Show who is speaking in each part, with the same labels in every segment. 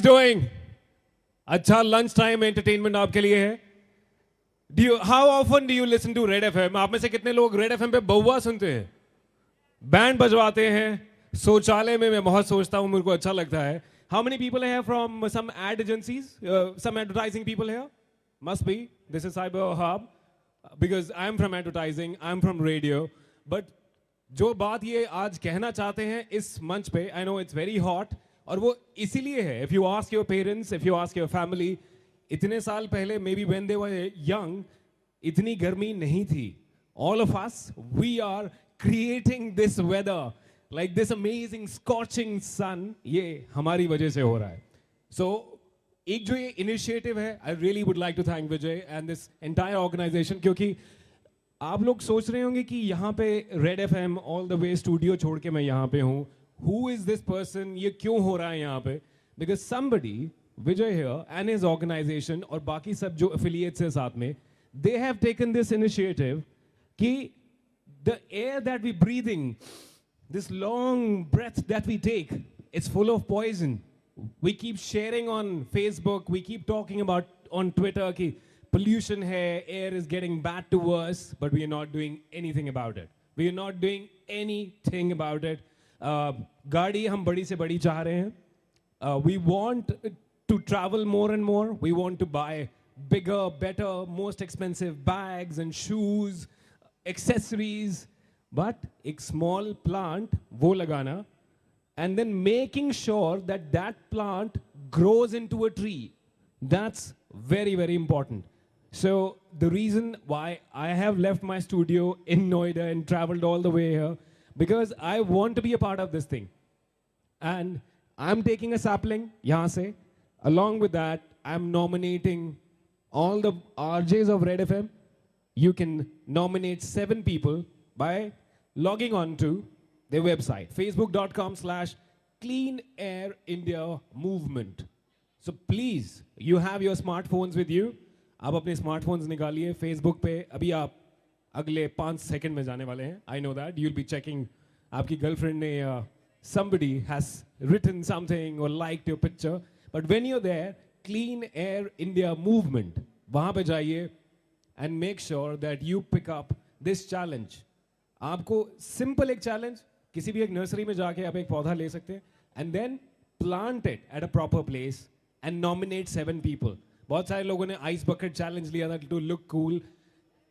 Speaker 1: doing? अच्छा lunch time entertainment आपके लिए है. How often do you listen to Red FM? आप में से कितने लोग Red FM पे बहुआ सुनते हैं, बैंड बजवाते हैं? शौचालय में मैं बहुत सोचता हूँ, मुझे को अच्छा लगता है. How many people are here from some ad agencies? Some advertising people here? Must be. This is Cyber Hub. Because I'm from advertising, I'm from radio. But जो बात ये आज कहना चाहते हैं इस मंच पे, I know it's very hot, और वो इसीलिए है. If you ask your parents, if you ask your family, इतने साल पहले, maybe when they were young, इतनी गर्मी नहीं थी. All of us, we are creating this weather, like this amazing scorching sun. ये हमारी वजह से हो रहा है. So एक जो ये इनिशिएटिव है, I really would like to thank Vijay and this entire organization, क्योंकि आप लोग सोच रहे होंगे कि यहाँ पे Red FM all the way studio छोड़ के मैं यहाँ पे हूँ. Who is this person? ये क्यों हो रहा है यहाँ पे? Because somebody, Vijay here and his organization और बाकी सब जो affiliates हैं साथ में, they have taken this initiative कि the air that we breathing, this long breath that we take, it's full of poison. We keep sharing on Facebook, we keep talking about on Twitter कि pollution hai, air is getting bad to us, but we are not doing anything about it. We are not doing anything about it. गाड़ी हम बड़ी से बड़ी चाह रहे हैं. We want to travel more and more. We want to buy bigger, better, most expensive bags and shoes, accessories. But एक small plant वो लगाना, and then making sure that that plant grows into a tree. That's very, very important. So the reason why I have left my studio in Noida and traveled all the way here, because I want to be a part of this thing. And I'm taking a sapling यहाँ से. Along with that, I'm nominating all the RJs of Red FM. You can nominate 7 people by logging on to their website, facebook.com/Clean Air India Movement. So please, you have your smartphones with you. आप अपने smartphones निकालिए. Facebook पे अभी आप अगले 5 second में जाने वाले हैं. I know that. You'll be checking. आपकी गर्लफ्रेंड ने somebody has written something or liked your picture. But when you're there, Clean Air India Movement, वहाँ पे जाइए and make sure that you pick up this challenge. आपको simple एक challenge, किसी भी एक नर्सरी में जाके आप एक पौधा ले सकते हैं and then plant it at a proper place and nominate 7 people. बहुत सारे लोगों ने ice bucket challenge लिया था to look cool.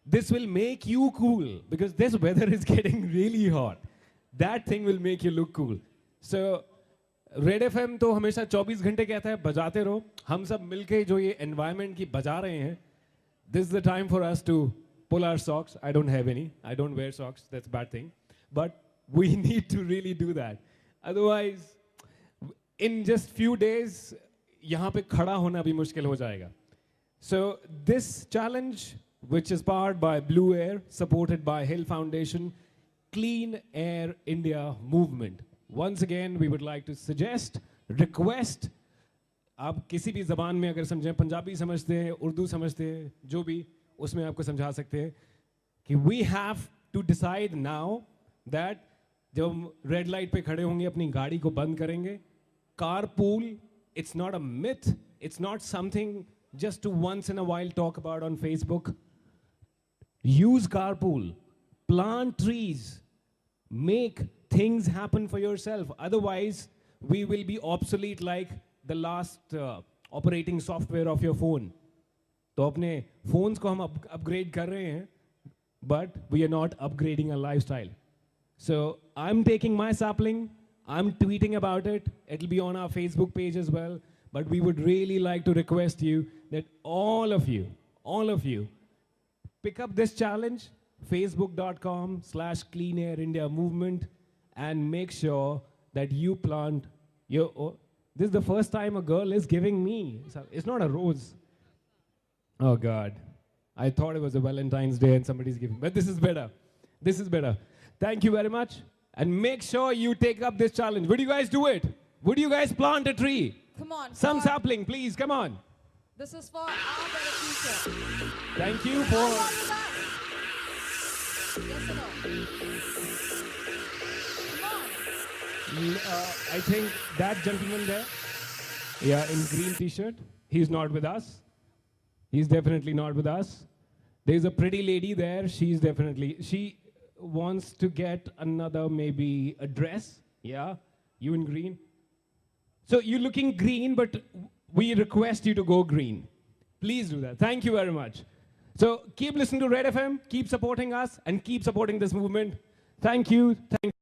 Speaker 1: This will make you cool because this weather is getting really hot. That thing will make you look cool. So Red FM तो हमेशा 24 घंटे कहता है बजाते रहो. हम सब मिलके जो ये environment की बजा रहे हैं, this is the time for us to pull our socks. I don't have any. I don't wear socks. That's a bad thing. But we need to really do that. Otherwise, in just few days, यहाँ पे खड़ा होना भी मुश्किल हो जाएगा. So this challenge, which is powered by Blue Air, supported by Hill Foundation, Clean Air India Movement. Once again, we would like to suggest, request, आप किसी भी ज़बान में अगर समझें, पंजाबी समझते हैं, उर्दू समझते हैं, जो भी उसमें आपको समझा सकते हैं कि we have to decide now that जब हम रेड लाइट पे खड़े होंगे अपनी गाड़ी को बंद करेंगे. Carpool, it's not a myth. It's not something just to once in a while talk about on Facebook. Use carpool. Plant trees. Make things happen for yourself. Otherwise, we will be obsolete like the last operating software of your phone. तो अपने phones को हम upgrade कर रहे हैं, but we are not upgrading our lifestyle. So I'm taking my sapling. I'm tweeting about it. It'll be on our Facebook page as well. But we would really like to request you that all of you, pick up this challenge, facebook.com/Clean Air India Movement, and make sure that you plant your. Oh, this is the first time a girl is giving me. It's not a rose. Oh God, I thought it was a Valentine's Day and somebody's giving, but this is better. This is better. Thank you very much. And make sure you take up this challenge. Would you guys do it? Would you guys plant a tree?
Speaker 2: Come on.
Speaker 1: Some sapling, please. Come on.
Speaker 2: This is for our better future.
Speaker 1: Thank you for.
Speaker 2: Yes or no? Come on.
Speaker 1: I think that gentleman there. Yeah, in green t-shirt. He's not with us. He's definitely not with us. There's a pretty lady there. She wants to get another, maybe a dress. Yeah, you in green. So you're looking green, but we request you to go green. Please do that. Thank you very much. So keep listening to Red FM, keep supporting us, and keep supporting this movement. Thank you. Thank